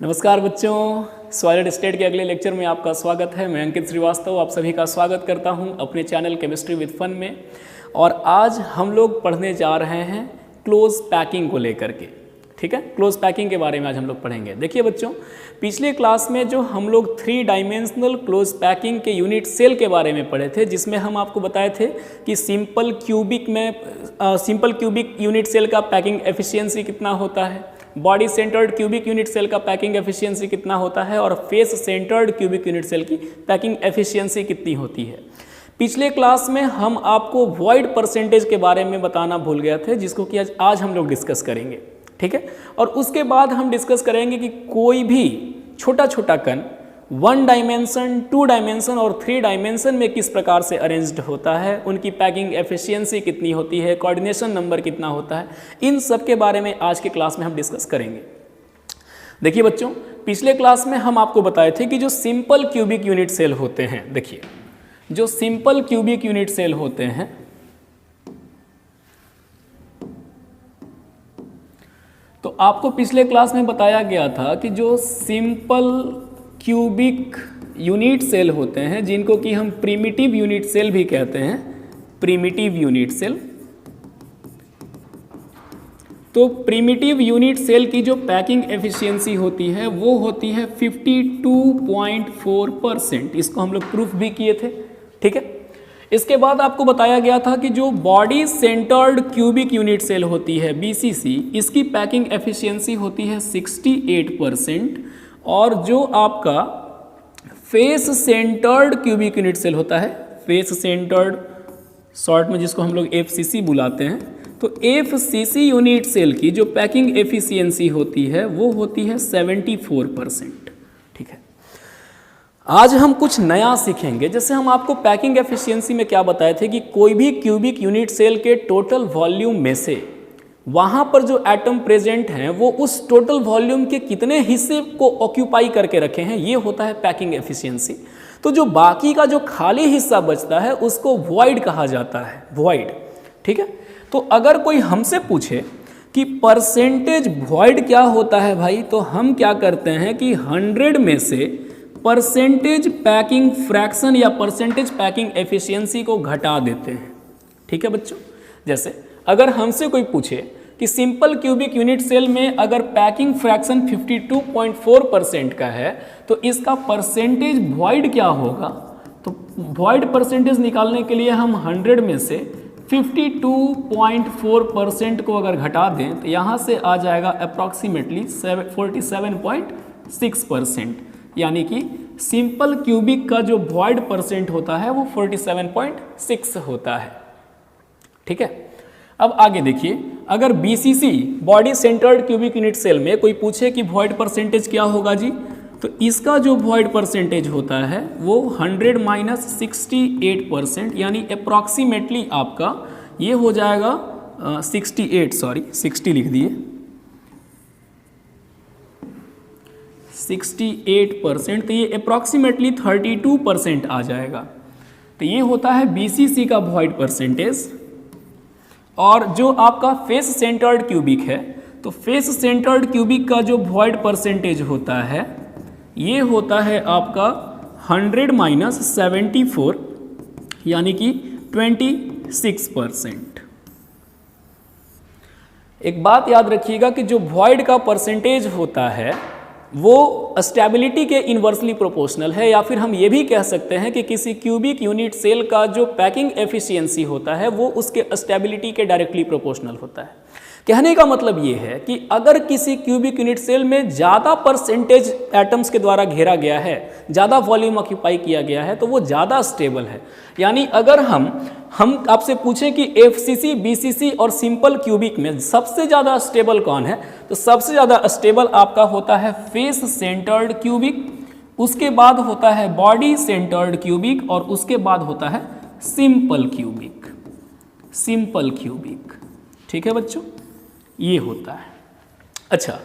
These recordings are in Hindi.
नमस्कार बच्चों, सॉलिड स्टेट के अगले लेक्चर में आपका स्वागत है। मैं अंकित श्रीवास्तव आप सभी का स्वागत करता हूं अपने चैनल केमिस्ट्री विद फन में। और आज हम लोग पढ़ने जा रहे हैं क्लोज पैकिंग को लेकर के। ठीक है, क्लोज पैकिंग के बारे में आज हम लोग पढ़ेंगे। देखिए बच्चों, पिछले क्लास में जो हम लोग 3 डायमेंशनल क्लोज पैकिंग के यूनिट सेल के बारे में पढ़े थे, जिसमें हम आपको बताए थे कि सिंपल क्यूबिक यूनिट सेल का पैकिंग एफिशिएंसी कितना होता है, body centred cubic unit cell का पैकिंग एफिशिएंसी कितना होता है और face centred cubic unit cell की पैकिंग एफिशिएंसी कितनी होती है। पिछले क्लास में हम आपको वॉइड परसेंटेज के बारे में बताना भूल गए थे, जिसको कि आज हम लोग डिस्कस करेंगे। ठीक है, और उसके बाद हम डिस्कस करेंगे कि कोई भी छोटा छोटा कण 1 डायमेंशन, 2 डायमेंशन और 3 डायमेंशन में किस प्रकार से अरेंज्ड होता है, उनकी पैकिंग एफिशिएंसी कितनी होती है, कोऑर्डिनेशन नंबर कितना होता है, इन सब के बारे में आज के क्लास में हम डिस्कस करेंगे। देखिए बच्चों, पिछले क्लास में हम आपको बताए थे कि जो सिंपल क्यूबिक यूनिट सेल होते हैं, देखिए जो सिंपल क्यूबिक यूनिट सेल होते हैं तो आपको पिछले क्लास में बताया गया था कि जो सिंपल क्यूबिक यूनिट सेल होते हैं, जिनको कि हम प्रिमिटिव यूनिट सेल भी कहते हैं, प्रिमिटिव यूनिट सेल, तो प्रिमिटिव यूनिट सेल की जो पैकिंग एफिशिएंसी होती है वो होती है 52.4%। इसको हम लोग प्रूफ भी किए थे। ठीक है, इसके बाद आपको बताया गया था कि जो body centred cubic unit cell होती है BCC, इसकी पैकिंग एफिशिएंसी होती है 68%। और जो आपका face centred cubic unit cell होता है, फेस सेंटर्ड शॉर्ट में जिसको हम लोग FCC बुलाते हैं, तो FCC यूनिट सेल की जो पैकिंग एफिशिएंसी होती है वो होती है 74%। ठीक है, आज हम कुछ नया सीखेंगे। जैसे हम आपको पैकिंग एफिशिएंसी में क्या बताए थे कि कोई भी क्यूबिक यूनिट सेल के टोटल वॉल्यूम में से वहाँ पर जो एटम प्रेजेंट हैं वो उस टोटल वॉल्यूम के कितने हिस्से को ऑक्यूपाई करके रखे हैं, ये होता है पैकिंग एफिशिएंसी। तो जो बाकी का जो खाली हिस्सा बचता है उसको वॉइड कहा जाता है, वॉइड। ठीक है, तो अगर कोई हमसे पूछे कि परसेंटेज वॉइड क्या होता है भाई, तो हम क्या करते हैं कि 100 में से परसेंटेज पैकिंग फ्रैक्शन या परसेंटेज पैकिंग एफिशिएंसी को घटा देते हैं। ठीक है बच्चों, जैसे अगर हमसे कोई पूछे कि सिंपल क्यूबिक यूनिट सेल में अगर पैकिंग फ्रैक्शन 52.4% का है तो इसका परसेंटेज वॉइड क्या होगा, तो वॉइड परसेंटेज निकालने के लिए हम 100 में से 52.4% को अगर घटा दें तो यहाँ से आ जाएगा अप्रॉक्सीमेटली 47.6%। यानी कि सिंपल क्यूबिक का जो वॉइड परसेंट होता है वो 47.6 होता है। ठीक है, अब आगे देखिए, अगर BCC body centred cubic unit cell में कोई पूछे कि वॉइड परसेंटेज क्या होगा जी, तो इसका जो वॉइड परसेंटेज होता है वो 100 - 68%, यानी अप्रॉक्सीमेटली आपका ये हो जाएगा 60 लिख दिए, 68%, तो ये अप्रॉक्सीमेटली 32% आ जाएगा। तो ये होता है BCC का वॉइड परसेंटेज। और जो आपका फेस सेंटर्ड क्यूबिक है, तो फेस सेंटर्ड क्यूबिक का जो वॉइड परसेंटेज होता है ये होता है आपका 100 - 74, यानी कि 26%। एक बात याद रखिएगा कि जो वॉइड का परसेंटेज होता है वो स्टेबिलिटी के इन्वर्सली प्रोपोर्शनल है, या फिर हम ये भी कह सकते हैं कि किसी क्यूबिक यूनिट सेल का जो पैकिंग एफिशिएंसी होता है वो उसके स्टेबिलिटी के डायरेक्टली प्रोपोर्शनल होता है। कहने का मतलब ये है कि अगर किसी क्यूबिक यूनिट सेल में ज़्यादा परसेंटेज एटम्स के द्वारा घेरा गया है, ज़्यादा वॉल्यूम ऑक्यूपाई किया गया है, तो वो ज़्यादा स्टेबल है। यानी अगर हम आपसे पूछें कि FCC, BCC और सिंपल क्यूबिक में सबसे ज़्यादा स्टेबल कौन है, तो सबसे ज़्यादा स्टेबल आपका होता है फेस सेंटर्ड क्यूबिक, उसके बाद होता है बॉडी सेंटर्ड क्यूबिक और उसके बाद होता है सिंपल क्यूबिक, सिंपल क्यूबिक। ठीक है बच्चों, ये होता है। अच्छा,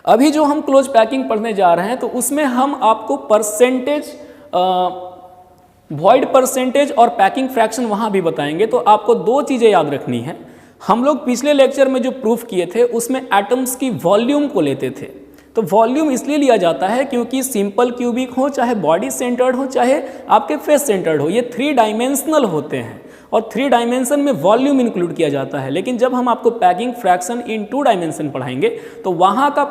अभी जो हम क्लोज पैकिंग पढ़ने जा रहे हैं तो उसमें हम आपको परसेंटेज, वॉइड परसेंटेज और पैकिंग फ्रैक्शन वहाँ भी बताएंगे। तो आपको 2 चीज़ें याद रखनी है। हम लोग पिछले लेक्चर में जो प्रूफ किए थे उसमें एटम्स की वॉल्यूम को लेते थे, तो वॉल्यूम इसलिए लिया जाता है क्योंकि सिंपल क्यूबिक हो, चाहे बॉडी सेंटर्ड हो, चाहे आपके फेस सेंटर्ड हो, ये 3 डायमेंशनल होते हैं और 3 डायमेंशन में वॉल्यूम इंक्लूड किया जाता है। लेकिन जब हम आपको पैकिंग फ्रैक्शन इन 2 डायमेंशन पढ़ाएंगे तो वहाँ का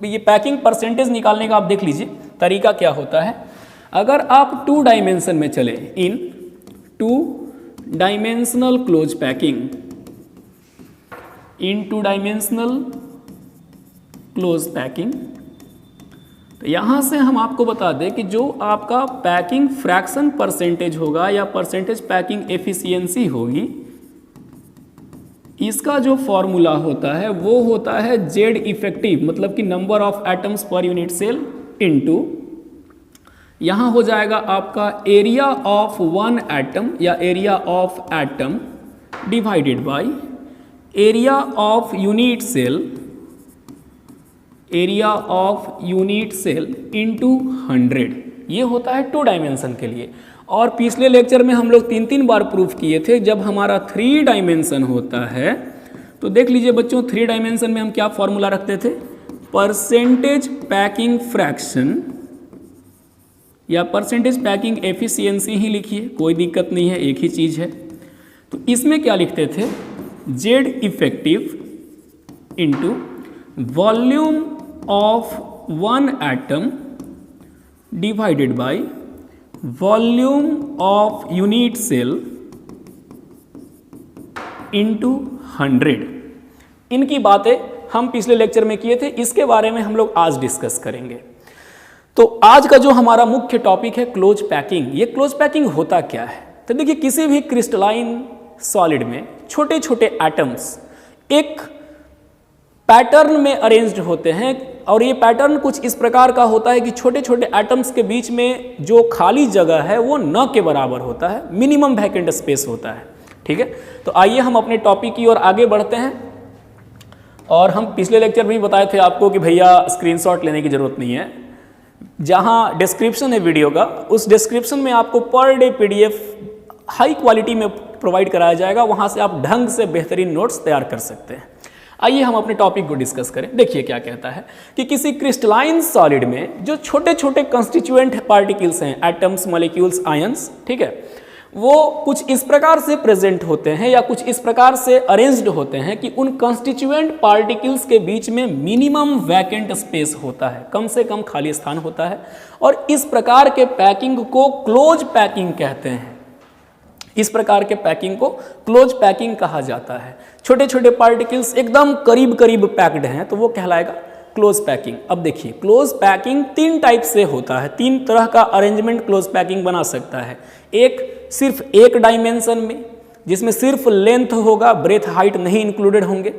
ये पैकिंग परसेंटेज निकालने का आप देख लीजिए तरीका क्या होता है। अगर आप 2 डायमेंशन में चले, इन 2 डायमेंशनल क्लोज पैकिंग, इन 2 डायमेंशनल क्लोज पैकिंग, तो यहाँ से हम आपको बता दें कि जो आपका पैकिंग फ्रैक्शन परसेंटेज होगा या परसेंटेज पैकिंग एफिशिएंसी होगी, इसका जो फॉर्मूला होता है वो होता है जेड इफेक्टिव, मतलब कि number of atoms per unit cell into, यहाँ हो जाएगा आपका एरिया ऑफ 1 एटम या area of atom divided by area of unit cell, area of unit cell into 100। ये होता है 2 डायमेंशन के लिए। और पिछले लेक्चर में हम लोग 3 बार प्रूफ किए थे। जब हमारा 3 डायमेंशन होता है तो देख लीजिए बच्चों, 3 डायमेंशन में हम क्या फॉर्मूला रखते थे, परसेंटेज पैकिंग फ्रैक्शन या परसेंटेज पैकिंग एफिशिएंसी ही लिखिए, कोई दिक्कत नहीं है, एक ही चीज़ है। तो इसमें क्या लिखते थे, Z effective into volume of 1 atom divided by volume of unit cell into 100। इनकी बातें हम पिछले लेक्चर में किए थे, इसके बारे में हम लोग आज डिस्कस करेंगे। तो आज का जो हमारा मुख्य टॉपिक है क्लोज पैकिंग। ये क्लोज पैकिंग होता क्या है, तो देखिए किसी भी क्रिस्टलाइन सॉलिड में छोटे छोटे एटम्स एक पैटर्न में अरेंज्ड होते हैं और ये पैटर्न कुछ इस प्रकार का होता है कि छोटे छोटे एटम्स के बीच में जो खाली जगह है वो न के बराबर होता है, मिनिमम वैकेंट स्पेस होता है। ठीक है, तो आइए हम अपने टॉपिक की ओर आगे बढ़ते हैं। और हम पिछले लेक्चर में भी बताए थे आपको कि भैया स्क्रीनशॉट लेने की ज़रूरत नहीं है, जहाँ डिस्क्रिप्शन है वीडियो का, उस डिस्क्रिप्शन में आपको per day PDF high quality में प्रोवाइड कराया जाएगा, वहाँ से आप ढंग से बेहतरीन नोट्स तैयार कर सकते हैं। आइए हम अपने टॉपिक को डिस्कस करें। देखिए क्या कहता है कि किसी क्रिस्टलाइन सॉलिड में जो छोटे छोटे कंस्टिट्यूएंट पार्टिकल्स हैं, एटम्स, मॉलिक्यूल्स, आयंस, ठीक है, वो कुछ इस प्रकार से प्रेजेंट होते हैं या कुछ इस प्रकार से अरेंज्ड होते हैं कि उन कंस्टिट्यूएंट पार्टिकल्स के बीच में मिनिमम वैकेंट स्पेस होता है, कम से कम खाली स्थान होता है। और इस प्रकार के पैकिंग को क्लोज पैकिंग कहते हैं। इस प्रकार के पैकिंग को क्लोज पैकिंग कहा जाता है। छोटे छोटे पार्टिकल्स एकदम करीब करीब पैक्ड हैं तो वो कहलाएगा क्लोज पैकिंग। अब देखिए क्लोज पैकिंग 3 टाइप से होता है, 3 तरह का अरेंजमेंट क्लोज पैकिंग बना सकता है। एक सिर्फ एक डायमेंशन में जिसमें सिर्फ लेंथ होगा, ब्रेथ हाइट नहीं इंक्लूडेड होंगे।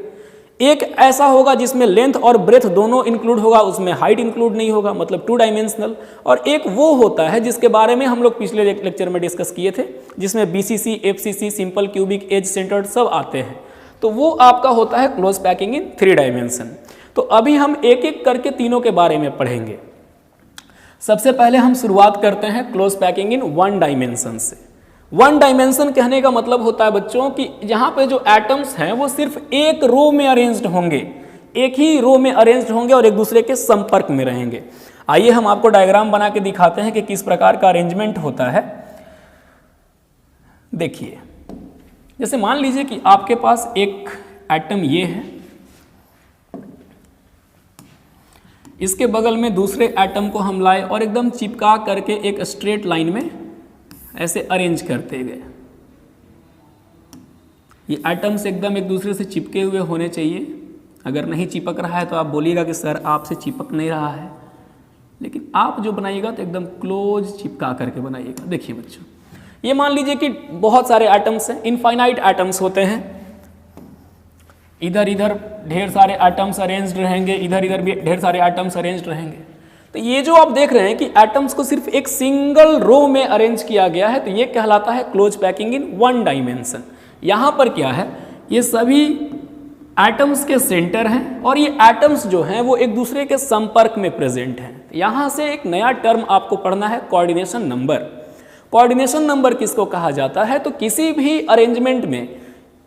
एक ऐसा होगा जिसमें लेंथ और ब्रेथ दोनों इंक्लूड होगा, उसमें हाइट इंक्लूड नहीं होगा, मतलब 2 डायमेंशनल। और एक वो होता है जिसके बारे में हम लोग पिछले लेक्चर में डिस्कस किए थे, जिसमें BCC, FCC, simple cubic, edge centred सब आते हैं। तो वो आपका होता है क्लोज पैकिंग इन 3 डायमेंशन। तो अभी हम एक एक करके तीनों के बारे में पढ़ेंगे। सबसे पहले हम शुरुआत करते हैं क्लोज पैकिंग इन 1 डायमेंशन से। 1 डायमेंशन कहने का मतलब होता है बच्चों कि यहाँ पे जो एटम्स हैं वो सिर्फ एक रो में अरेंज्ड होंगे, एक ही रो में अरेंज्ड होंगे और एक दूसरे के संपर्क में रहेंगे। आइए हम आपको डायग्राम बना के दिखाते हैं कि किस प्रकार का अरेंजमेंट होता है। देखिए, जैसे मान लीजिए कि आपके पास एक एटम ये है, इसके बगल में दूसरे एटम को हम लाए और एकदम चिपका करके एक स्ट्रेट लाइन में ऐसे अरेंज करते गए। ये एटम्स एकदम एक दूसरे से चिपके हुए होने चाहिए। अगर नहीं चिपक रहा है तो आप बोलिएगा कि सर आपसे चिपक नहीं रहा है, लेकिन आप जो बनाइएगा तो एकदम क्लोज चिपका करके बनाइएगा। देखिए बच्चों, ये मान लीजिए कि बहुत सारे एटम्स हैं, इनफाइनाइट एटम्स होते हैं। इधर इधर ढेर सारे एटम्स अरेंज्ड रहेंगे, इधर इधर भी ढेर सारे एटम्स अरेंज्ड रहेंगे। तो ये जो आप देख रहे हैं कि एटम्स को सिर्फ एक सिंगल रो में अरेंज किया गया है, तो ये कहलाता है क्लोज पैकिंग इन 1 डायमेंशन। यहाँ पर क्या है, ये सभी एटम्स के सेंटर हैं और ये एटम्स जो हैं वो एक दूसरे के संपर्क में प्रेजेंट हैं। यहाँ से एक नया टर्म आपको पढ़ना है, कोऑर्डिनेशन नंबर। कोऑर्डिनेशन नंबर किसको कहा जाता है, तो किसी भी अरेंजमेंट में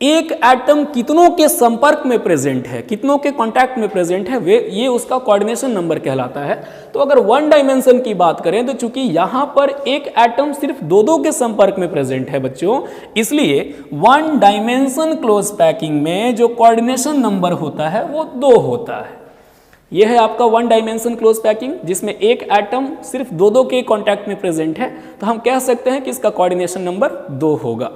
एक एटम कितनों के संपर्क में प्रेजेंट है, कितनों के कांटेक्ट में प्रेजेंट है, वे ये उसका कोऑर्डिनेशन नंबर कहलाता है। तो अगर वन डायमेंशन की बात करें तो चूंकि यहां पर एक एटम सिर्फ दो के संपर्क में प्रेजेंट है बच्चों, इसलिए वन डायमेंशन क्लोज पैकिंग में जो कोऑर्डिनेशन नंबर होता है वो 2 होता है। यह है आपका वन डायमेंशन क्लोज पैकिंग, जिसमें एक एटम सिर्फ दो के कांटेक्ट में प्रेजेंट है, तो हम कह सकते हैं कि इसका कोऑर्डिनेशन नंबर 2 होगा।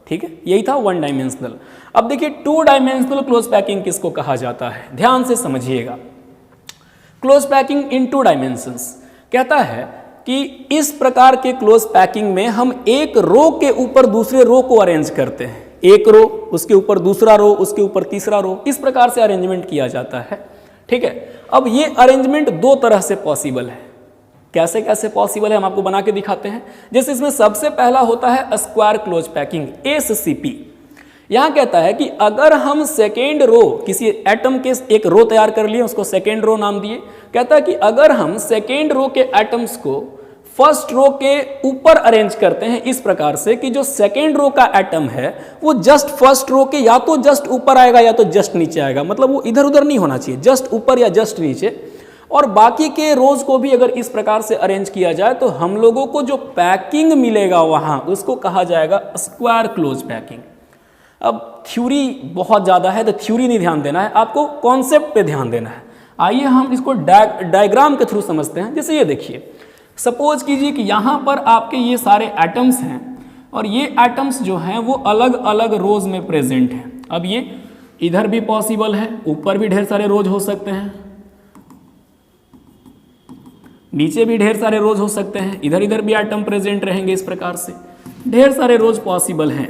ठीक है, यही था वन डायमेंशनल। अब देखिए टू डायमेंशनल क्लोज पैकिंग किसको कहा जाता है, ध्यान से समझिएगा। Close packing in to dimensions कहता है कि इस प्रकार के क्लोज पैकिंग में हम एक रो के ऊपर दूसरे रो को अरेंज करते हैं, एक रो उसके ऊपर दूसरा रो उसके ऊपर तीसरा रो, इस प्रकार से अरेंजमेंट किया जाता है। ठीक है, अब ये अरेंजमेंट 2 तरह से पॉसिबल है। कैसे कैसे पॉसिबल है हम आपको बना के दिखाते हैं। जैसे इसमें सबसे पहला होता है स्क्वायर क्लोज पैकिंग, एससीपी। यहां कहता है कि अगर हम सेकेंड रो, किसी एटम के एक रो तैयार कर लिए, उसको सेकेंड रो नाम दिए, कहता है कि अगर हम सेकेंड रो के एटम्स को फर्स्ट रो के ऊपर अरेंज करते हैं इस प्रकार से कि जो सेकेंड रो का एटम है वो जस्ट फर्स्ट रो के या तो जस्ट ऊपर आएगा या तो जस्ट नीचे आएगा, मतलब वो इधर उधर नहीं होना चाहिए, जस्ट ऊपर या जस्ट नीचे। और बाकी के रोज को भी अगर इस प्रकार से अरेंज किया जाए तो हम लोगों को जो पैकिंग मिलेगा वहां उसको कहा जाएगा स्क्वायर क्लोज पैकिंग। अब थ्योरी बहुत ज्यादा है तो थ्योरी नहीं ध्यान देना है, आपको कॉन्सेप्ट पे ध्यान देना है। आइए हम इसको डायग्राम के थ्रू समझते हैं। जैसे ये देखिए, सपोज कीजिए कि यहां पर आपके ये सारे एटम्स हैं और ये एटम्स जो हैं वो अलग अलग रोज में प्रेजेंट हैं। अब ये इधर भी पॉसिबल है, ऊपर भी ढेर सारे रोज हो सकते हैं, नीचे भी ढेर सारे रोज हो सकते हैं, इधर इधर भी एटम प्रेजेंट रहेंगे, इस प्रकार से ढेर सारे रोज पॉसिबल हैं।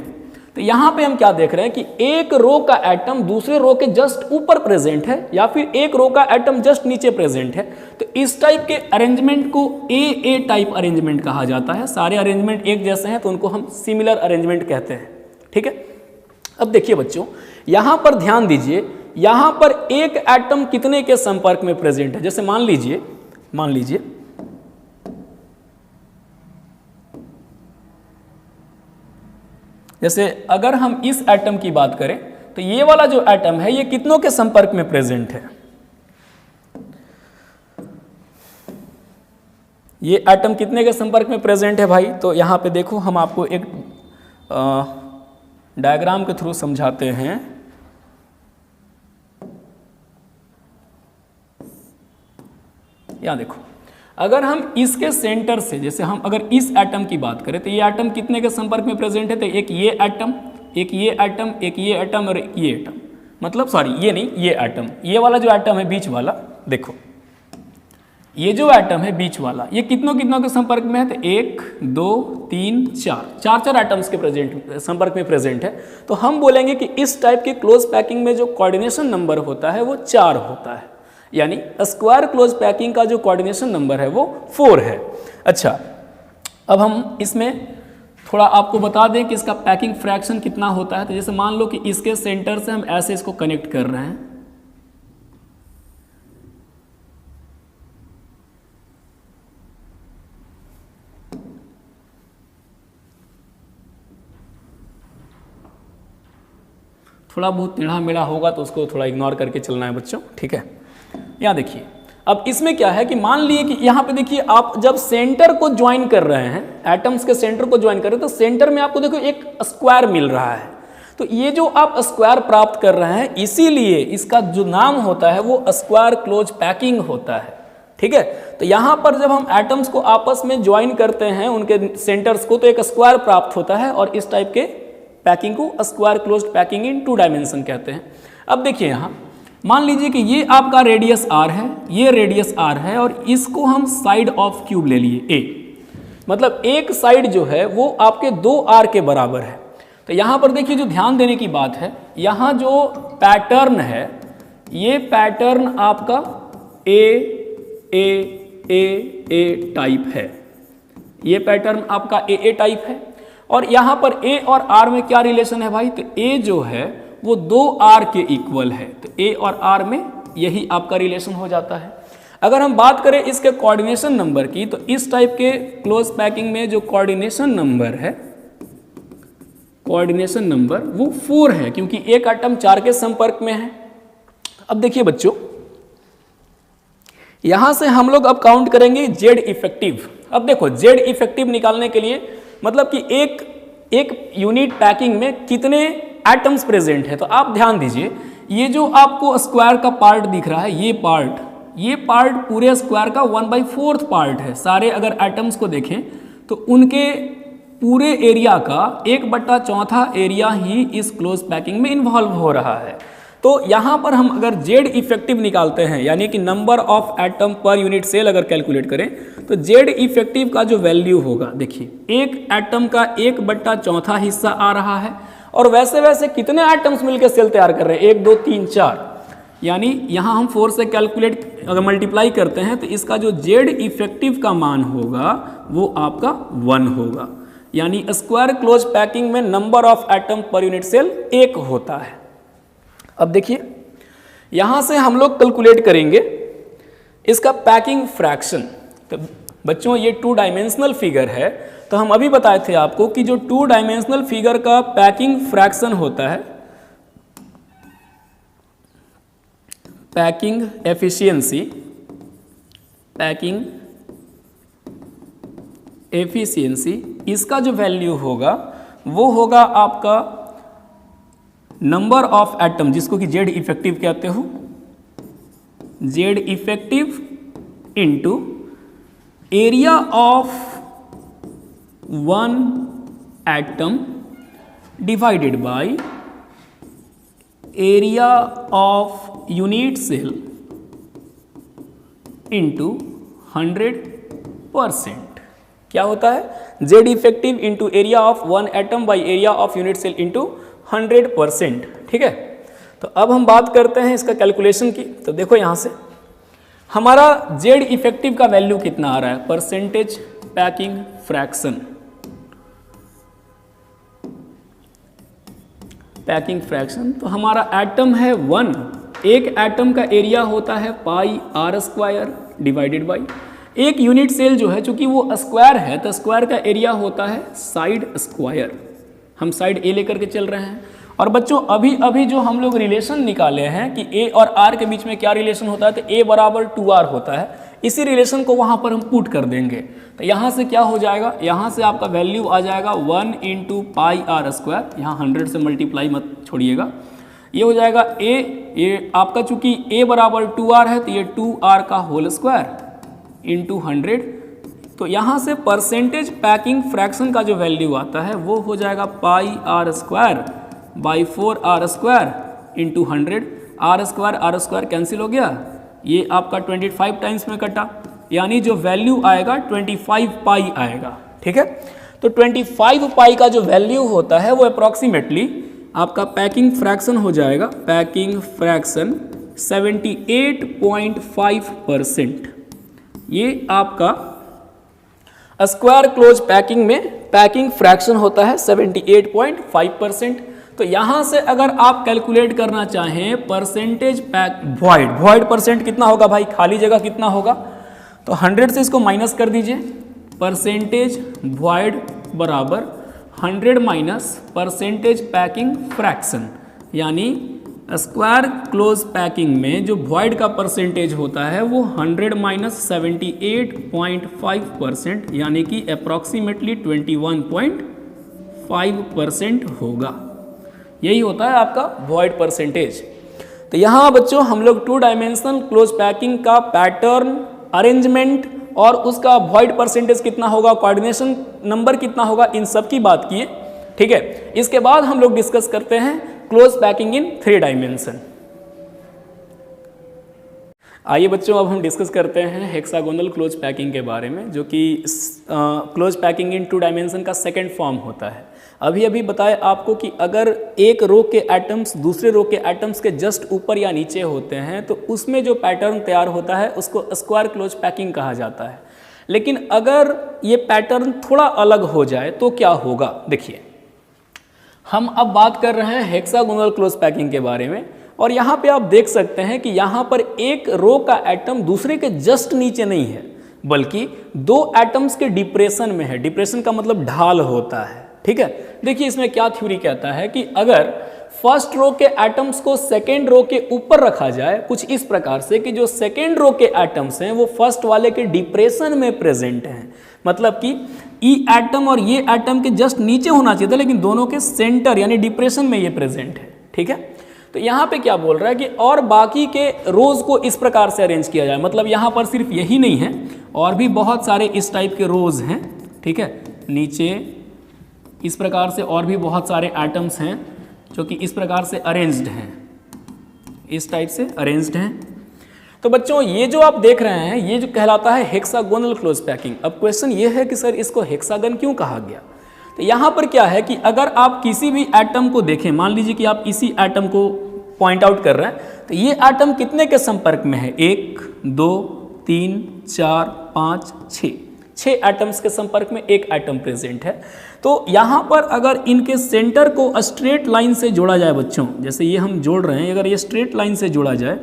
तो यहां पे हम क्या देख रहे हैं कि एक रो का एटम दूसरे रो के जस्ट ऊपर प्रेजेंट है या फिर एक रो का एटम जस्ट नीचे प्रेजेंट है। तो इस टाइप के अरेंजमेंट को ए टाइप अरेंजमेंट कहा जाता है। सारे अरेंजमेंट एक जैसे हैं तो उनको हम सिमिलर अरेंजमेंट कहते हैं। ठीक है, अब देखिए बच्चों, यहां पर ध्यान दीजिए, यहां पर एक एटम कितने के संपर्क में प्रेजेंट है। जैसे मान लीजिए जैसे अगर हम इस एटम की बात करें तो ये वाला जो एटम है ये कितनों के संपर्क में प्रेजेंट है, ये एटम कितने के संपर्क में प्रेजेंट है भाई। तो यहां पे देखो, हम आपको एक डायग्राम के थ्रू समझाते हैं। यहां देखो, अगर हम इसके सेंटर से, जैसे हम अगर इस एटम की बात करें तो ये एटम कितने के संपर्क में प्रेजेंट है, तो एक ये एटम, एक ये एटम, एक ये एटम और एक ये एटम, मतलब सॉरी ये नहीं, ये एटम, ये वाला जो एटम है बीच वाला, देखो ये जो एटम है बीच वाला ये कितनों के संपर्क में है, तो 1 2 3 4 एटम्स के संपर्क में प्रेजेंट है। तो हम बोलेंगे कि इस टाइप के क्लोज पैकिंग में जो कोऑर्डिनेशन नंबर होता है वो 4 होता है, यानी स्क्वायर क्लोज पैकिंग का जो कोऑर्डिनेशन नंबर है वो 4 है। अच्छा, अब हम इसमें थोड़ा आपको बता दें कि इसका पैकिंग फ्रैक्शन कितना होता है। तो जैसे मान लो कि इसके सेंटर से हम ऐसे इसको कनेक्ट कर रहे हैं, थोड़ा बहुत टेढ़ा मेढ़ा होगा तो उसको थोड़ा इग्नोर करके चलना है बच्चों। ठीक है, यहाँ देखिए, अब इसमें क्या है कि मान लिए कि यहाँ पे देखिए, आप जब सेंटर को ज्वाइन कर रहे हैं, एटम्स के सेंटर को ज्वाइन कर रहे हैं, तो सेंटर में आपको देखो एक स्क्वायर मिल रहा है। तो ये जो आप स्क्वायर प्राप्त कर रहे हैं, इसीलिए इसका जो नाम होता है वो स्क्वायर क्लोज पैकिंग होता है। ठीक है, तो यहाँ पर जब हम एटम्स को आपस में ज्वाइन करते हैं उनके सेंटर्स को, तो एक स्क्वायर प्राप्त होता है और इस टाइप के पैकिंग को square closed packing in 2 dimension कहते हैं। अब देखिए यहाँ मान लीजिए कि ये आपका रेडियस r है, ये रेडियस r है और इसको हम साइड ऑफ क्यूब ले लिए a, मतलब एक साइड जो है वो आपके 2r के बराबर है। तो यहाँ पर देखिए जो ध्यान देने की बात है, यहाँ जो पैटर्न है ये पैटर्न आपका ए टाइप है, ये पैटर्न आपका ए टाइप है। और यहाँ पर a और r में क्या रिलेशन है भाई, तो a जो है वो 2r के इक्वल है, तो a और r में यही आपका रिलेशन हो जाता है। अगर हम बात करें इसके कोऑर्डिनेशन नंबर की, तो इस टाइप के क्लोज पैकिंग में जो कोऑर्डिनेशन नंबर है, कोऑर्डिनेशन नंबर वो 4 है, क्योंकि एक एटम 4 के संपर्क में है। अब देखिए बच्चों, यहां से हम लोग अब काउंट करेंगे जेड इफेक्टिव। अब देखो जेड इफेक्टिव निकालने के लिए मतलब कि एक यूनिट पैकिंग में कितने एटम्स प्रेजेंट है। तो आप ध्यान दीजिए, ये जो आपको स्क्वायर का पार्ट दिख रहा है, ये पार्ट पूरे स्क्वायर का 1/4 पार्ट है। सारे अगर एटम्स को देखें तो उनके पूरे एरिया का 1/4 एरिया ही इस क्लोज पैकिंग में इन्वॉल्व हो रहा है। तो यहाँ पर हम अगर जेड इफेक्टिव निकालते हैं, यानी कि number of atom per unit cell अगर कैलकुलेट करें, तो जेड इफेक्टिव का जो वैल्यू होगा, देखिए एक एटम का 1/4 हिस्सा आ रहा है, और वैसे वैसे कितने एटम्स मिलकर सेल तैयार कर रहे हैं, 1 2 3 4, यानी यहाँ हम 4 से कैलकुलेट अगर मल्टीप्लाई करते हैं तो इसका जो जेड इफेक्टिव का मान होगा वो आपका 1 होगा। यानी स्क्वायर क्लोज पैकिंग में number of atom per unit cell 1 होता है। अब देखिए यहां से हम लोग कैलकुलेट करेंगे इसका पैकिंग फ्रैक्शन। तो बच्चों ये 2 डायमेंशनल फिगर है, तो हम अभी बताए थे आपको कि जो 2 डायमेंशनल फिगर का पैकिंग फ्रैक्शन होता है, पैकिंग एफिशिएंसी, इसका जो वैल्यू होगा वो होगा आपका नंबर ऑफ एटम, जिसको कि जेड इफेक्टिव कहते हो, Z effective into area of 1 atom divided by area of unit cell into 100%। क्या होता है, Z effective into area of 1 atom by area of unit cell into 100%। ठीक है, तो अब हम बात करते हैं इसका कैलकुलेशन की। तो देखो यहां से हमारा जेड इफेक्टिव का वैल्यू कितना आ रहा है, परसेंटेज पैकिंग फ्रैक्शन, तो हमारा एटम है 1, एक एटम का एरिया होता है πr² डिवाइडेड बाई एक यूनिट सेल जो है, चूंकि वो स्क्वायर है तो स्क्वायर का एरिया होता है साइड स्क्वायर। हम साइड ए लेकर के चल रहे हैं। और बच्चों अभी जो हम लोग रिलेशन निकाले हैं कि ए और आर के बीच में क्या रिलेशन होता है, तो ए बराबर 2r होता है। इसी रिलेशन को वहां पर हम पुट कर देंगे, तो यहां से क्या हो जाएगा, यहां से आपका वैल्यू आ जाएगा 1 × πr², यहाँ 100 से मल्टीप्लाई मत छोड़िएगा, ये हो जाएगा ए, ये आपका चूंकि ए बराबर 2r है तो ये 2r का होल स्क्वायर इंटू 100। तो यहाँ से परसेंटेज पैकिंग फ्रैक्शन का जो वैल्यू आता है वो हो जाएगा πr² by 4r² into 100। r² cancel हो गया, ये आपका 25 टाइम्स में कटा, यानी जो वैल्यू आएगा 25 पाई आएगा। ठीक है, तो 25 पाई का जो वैल्यू होता है वो अप्रॉक्सीमेटली आपका पैकिंग फ्रैक्शन हो जाएगा, पैकिंग फ्रैक्शन 78.5%। ये आपका स्क्वायर क्लोज पैकिंग में पैकिंग फ्रैक्शन होता है 78.5%। तो यहां से अगर आप कैलकुलेट करना चाहें परसेंटेज पैक वॉइड परसेंट कितना होगा भाई, खाली जगह कितना होगा, तो 100 से इसको माइनस कर दीजिए, परसेंटेज वॉइड बराबर 100 माइनस परसेंटेज पैकिंग फ्रैक्शन, यानी स्क्वायर क्लोज पैकिंग में जो वॉइड का परसेंटेज होता है वो 100 माइनस 78.5%, यानी कि अप्रॉक्सीमेटली 21.5% होगा। यही होता है आपका वॉइड परसेंटेज। तो यहाँ बच्चों हम लोग 2 डायमेंशनल क्लोज पैकिंग का पैटर्न, अरेंजमेंट और उसका वॉइड परसेंटेज कितना होगा, कोऑर्डिनेशन नंबर कितना होगा, इन सब की बात किए। ठीक है, इसके बाद हम लोग डिस्कस करते हैं क्लोज पैकिंग इन 3 डायमेंशन। आइए बच्चों अब हम डिस्कस करते हैं हेक्सागोनल क्लोज पैकिंग के बारे में, जो कि क्लोज पैकिंग इन 2 डायमेंशन का सेकेंड फॉर्म होता है। अभी बताया आपको कि अगर एक रो के एटम्स दूसरे रो के एटम्स के जस्ट ऊपर या नीचे होते हैं तो उसमें जो पैटर्न तैयार होता है उसको स्क्वायर क्लोज पैकिंग कहा जाता है। लेकिन अगर ये पैटर्न थोड़ा अलग हो जाए तो क्या होगा, देखिए हम अब बात कर रहे हैं हेक्सागोनल क्लोज पैकिंग के बारे में। और यहाँ पे आप देख सकते हैं कि यहाँ पर एक रो का एटम दूसरे के जस्ट नीचे नहीं है, बल्कि 2 एटम्स के डिप्रेशन में है। डिप्रेशन का मतलब ढाल होता है, ठीक है। देखिए इसमें क्या थ्योरी कहता है कि अगर फर्स्ट रो के एटम्स को सेकेंड रो के ऊपर रखा जाए कुछ इस प्रकार से कि जो सेकेंड रो के एटम्स हैं वो फर्स्ट वाले के डिप्रेशन में प्रेजेंट हैं, मतलब कि ई एटम और ये एटम के जस्ट नीचे होना चाहिए था लेकिन दोनों के सेंटर यानी डिप्रेशन में ये प्रेजेंट है, ठीक है। तो यहाँ पे क्या बोल रहा है कि और बाकी के रोज को इस प्रकार से अरेंज किया जाए, मतलब यहाँ पर सिर्फ यही नहीं है और भी बहुत सारे इस टाइप के रोज हैं, ठीक है। नीचे इस प्रकार से और भी बहुत सारे एटम्स हैं जो कि इस प्रकार से अरेंज्ड हैं, इस टाइप से अरेंज्ड हैं। तो बच्चों ये जो आप देख रहे हैं ये जो कहलाता है हेक्सागोनल क्लोज पैकिंग। अब क्वेश्चन ये है कि सर इसको हेक्सागन क्यों कहा गया? तो यहाँ पर क्या है कि अगर आप किसी भी एटम को देखें, मान लीजिए कि आप इसी एटम को पॉइंट आउट कर रहे हैं, तो ये एटम कितने के संपर्क में है? 1 2 3 4 5 6 एटम्स के संपर्क में एक एटम प्रेजेंट है। तो यहाँ पर अगर इनके सेंटर को स्ट्रेट लाइन से जोड़ा जाए बच्चों, जैसे ये हम जोड़ रहे हैं, अगर ये स्ट्रेट लाइन से जोड़ा जाए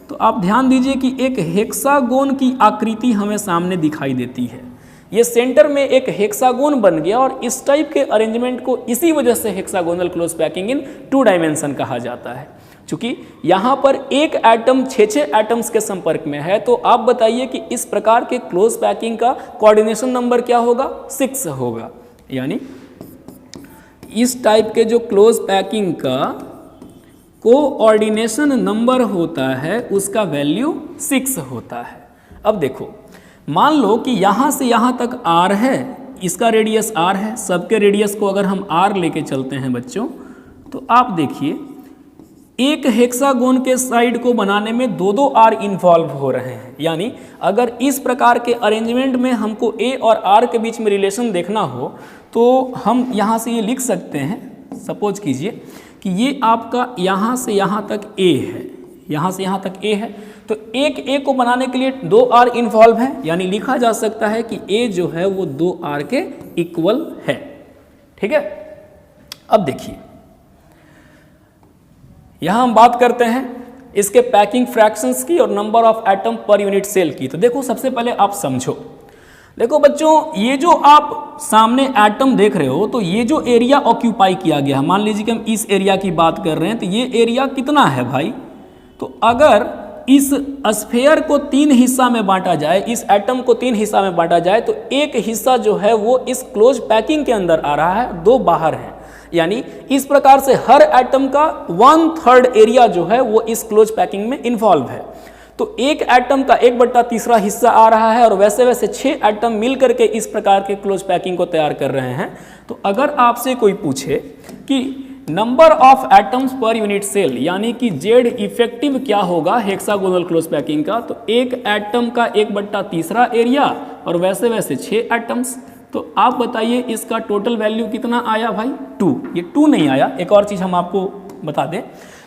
तो आप ध्यान दीजिए कि एक हेक्सागोन की आकृति हमें सामने दिखाई देती है। ये सेंटर में एक हेक्सागोन बन गया और इस टाइप के अरेंजमेंट को इसी वजह से hexagonal close packing in 2 dimension कहा जाता है। चूंकि यहाँ पर एक एटम 6 एटम्स के संपर्क में है, तो आप बताइए कि इस प्रकार के क्लोज पैकिंग का कोऑर्डिनेशन नंबर क्या होगा? 6 होगा। यानी इस टाइप के जो क्लोज पैकिंग का कोऑर्डिनेशन नंबर होता है उसका वैल्यू 6 होता है। अब देखो मान लो कि यहाँ से यहाँ तक r है, इसका रेडियस r है, सबके रेडियस को अगर हम r लेके चलते हैं बच्चों, तो आप देखिए एक हेक्सागोन के साइड को बनाने में 2 r इन्वॉल्व हो रहे हैं। यानी अगर इस प्रकार के अरेंजमेंट में हमको a और r के बीच में रिलेशन देखना हो तो हम यहाँ से ये लिख सकते हैं, सपोज कीजिए कि ये आपका यहाँ से यहाँ तक a है, यहाँ से यहाँ तक a है, तो एक a को बनाने के लिए 2 r इन्वॉल्व है, यानी लिखा जा सकता है कि a जो है वो 2 r के इक्वल है, ठीक है। अब देखिए यहाँ हम बात करते हैं इसके पैकिंग फ्रैक्शंस की और number of atom per unit cell की। तो देखो सबसे पहले आप समझो, देखो बच्चों ये जो आप सामने एटम देख रहे हो, तो ये जो एरिया ऑक्यूपाई किया गया है, मान लीजिए कि हम इस एरिया की बात कर रहे हैं, तो ये एरिया कितना है भाई? तो अगर इस स्फेयर को 3 हिस्सा में बांटा जाए, इस एटम को 3 हिस्सा में बांटा जाए, तो एक हिस्सा जो है वो इस क्लोज पैकिंग के अंदर आ रहा है, 2 बाहर है। यानी इस प्रकार से हर एटम का 1/3 एरिया जो है वो इस क्लोज पैकिंग में इन्वॉल्व है। तो एक एटम का 1/3 हिस्सा आ रहा है और वैसे वैसे 6 एटम मिलकर के इस प्रकार के क्लोज पैकिंग को तैयार कर रहे हैं। तो अगर आपसे कोई पूछे कि number of atoms per unit cell यानी कि जेड इफेक्टिव क्या होगा हेक्सागोनल क्लोज पैकिंग का, तो एक एटम का 1/3 एरिया और वैसे वैसे 6 एटम्स, तो आप बताइए इसका टोटल वैल्यू कितना आया भाई? 2। ये 2 नहीं आया, एक और चीज हम आपको बता दें,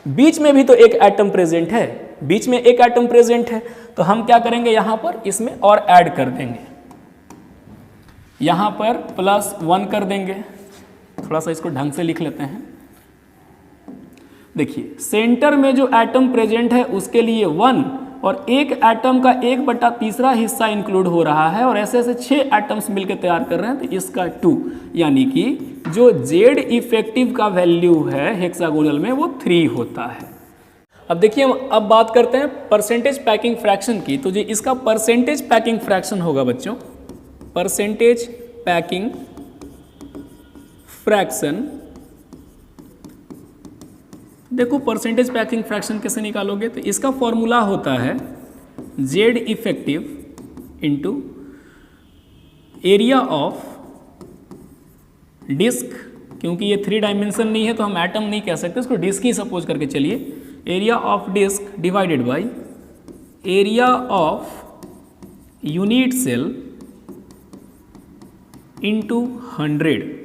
बीच में भी तो एक एटम प्रेजेंट है, बीच में एक एटम प्रेजेंट है, तो हम क्या करेंगे यहाँ पर इसमें और ऐड कर देंगे, यहाँ पर +1 कर देंगे। थोड़ा सा इसको ढंग से लिख लेते हैं। देखिए सेंटर में जो एटम प्रेजेंट है उसके लिए 1 और एक एटम का 1/3 हिस्सा इंक्लूड हो रहा है और ऐसे ऐसे 6 एटम्स मिलकर तैयार कर रहे हैं, तो इसका 2, यानी कि जो जेड इफेक्टिव का वैल्यू है हेक्सागोनल में वो 3 होता है। अब देखिए हम अब बात करते हैं परसेंटेज पैकिंग फ्रैक्शन की। तो जी इसका परसेंटेज पैकिंग फ्रैक्शन होगा बच्चों, परसेंटेज पैकिंग फ्रैक्शन। देखो परसेंटेज पैकिंग फ्रैक्शन कैसे निकालोगे, तो इसका फॉर्मूला होता है Z effective into area of disc, क्योंकि ये 3 डायमेंशन नहीं है तो हम एटम नहीं कह सकते, इसको डिस्क ही सपोज करके चलिए, area of disc divided by area of unit cell into 100।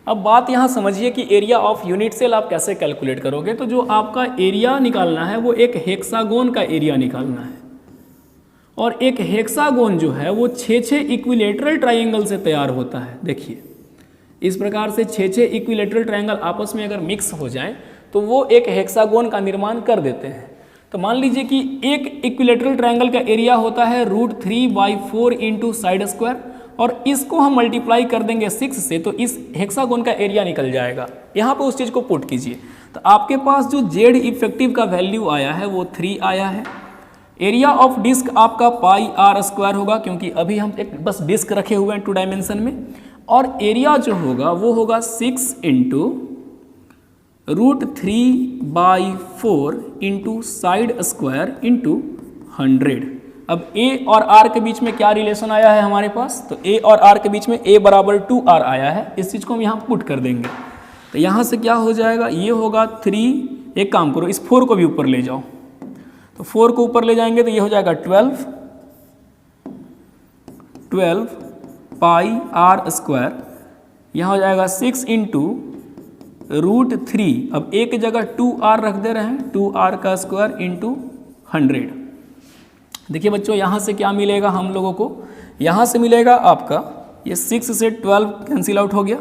अब बात यहाँ समझिए कि एरिया ऑफ यूनिट सेल आप कैसे कैलकुलेट करोगे। तो जो आपका एरिया निकालना है वो एक हेक्सागोन का एरिया निकालना है, और एक हेक्सागोन जो है वो 6 इक्विलेटरल ट्राइंगल से तैयार होता है। देखिए इस प्रकार से 6 इक्विलेटरल ट्राइंगल आपस में अगर मिक्स हो जाएं तो वो एक हेक्सागोन का निर्माण कर देते हैं। तो मान लीजिए कि एक इक्विलेटरल ट्राइंगल का एरिया होता है √3/4 इंटू साइड स्क्वायर, और इसको हम मल्टीप्लाई कर देंगे 6 से, तो इस हेक्सागोन का एरिया निकल जाएगा। यहाँ पे उस चीज़ को पुट कीजिए, तो आपके पास जो जेड इफेक्टिव का वैल्यू आया है वो 3 आया है। एरिया ऑफ डिस्क आपका पाई आर स्क्वायर होगा, क्योंकि अभी हम एक बस डिस्क रखे हुए हैं 2 डायमेंशन में, और एरिया जो होगा वो होगा 6 into √3/4 into side square into 100। अब a और r के बीच में क्या रिलेशन आया है हमारे पास, तो a और r के बीच में a बराबर 2r आया है। इस चीज़ को हम यहाँ पुट कर देंगे, तो यहाँ से क्या हो जाएगा, ये होगा 3, एक काम करो इस 4 को भी ऊपर ले जाओ, तो 4 को ऊपर ले जाएंगे तो ये हो जाएगा 12 पाई आर स्क्वायर, यहाँ हो जाएगा 6 इंटू √3, अब एक जगह 2r रख दे रहे हैं, 2r का स्क्वायर इंटू 100। देखिए बच्चों यहाँ से क्या मिलेगा हम लोगों को, यहाँ से मिलेगा आपका ये 6 से 12 कैंसिल आउट हो गया,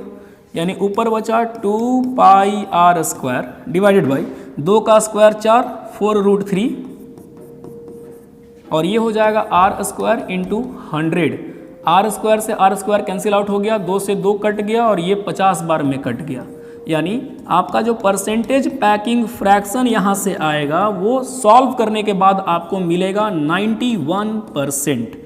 यानी ऊपर बचा 2 pi R square divided by 2 का स्क्वायर 4, 4√3, और ये हो जाएगा R square into 100। R square से आर स्क्वायर कैंसिल आउट हो गया, 2 से 2 कट गया और ये 50 बार में कट गया, यानी आपका जो परसेंटेज पैकिंग फ्रैक्शन यहाँ से आएगा वो सॉल्व करने के बाद आपको मिलेगा 91%।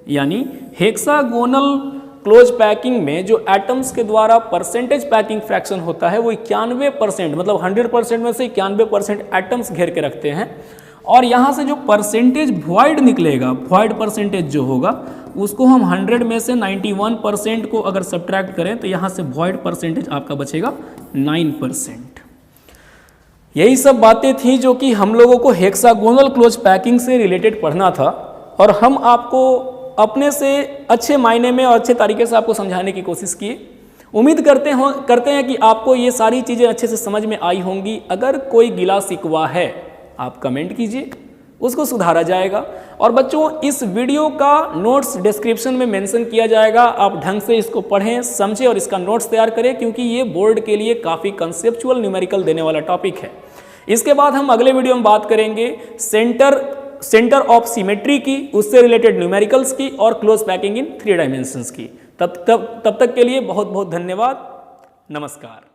यानी हेक्सागोनल क्लोज पैकिंग में जो एटम्स के द्वारा परसेंटेज पैकिंग फ्रैक्शन होता है वो 91%, मतलब 100% में से 91% एटम्स घेर के रखते हैं। और यहाँ से जो परसेंटेज वॉइड निकलेगा, वॉइड परसेंटेज जो होगा उसको हम 100 में से 91% को अगर सब्ट्रैक्ट करें तो यहाँ से वॉइड परसेंटेज आपका बचेगा 9%। यही सब बातें थी जो कि हम लोगों को हेक्सागोनल क्लोज पैकिंग से रिलेटेड पढ़ना था, और हम आपको अपने से अच्छे मायने में और अच्छे तरीके से आपको समझाने की कोशिश की। उम्मीद करते हैं कि आपको ये सारी चीज़ें अच्छे से समझ में आई होंगी। अगर कोई गिला शिकवा है आप कमेंट कीजिए, उसको सुधारा जाएगा। और बच्चों इस वीडियो का नोट्स डिस्क्रिप्शन में मेंशन किया जाएगा, आप ढंग से इसको पढ़ें, समझें और इसका नोट्स तैयार करें, क्योंकि ये बोर्ड के लिए काफ़ी कंसेप्चुअल न्यूमेरिकल देने वाला टॉपिक है। इसके बाद हम अगले वीडियो में बात करेंगे सेंटर ऑफ सिमेट्री की, उससे रिलेटेड न्यूमेरिकल्स की और क्लोज पैकिंग इन 3 डायमेंशंस की। तब तक के लिए बहुत बहुत धन्यवाद, नमस्कार।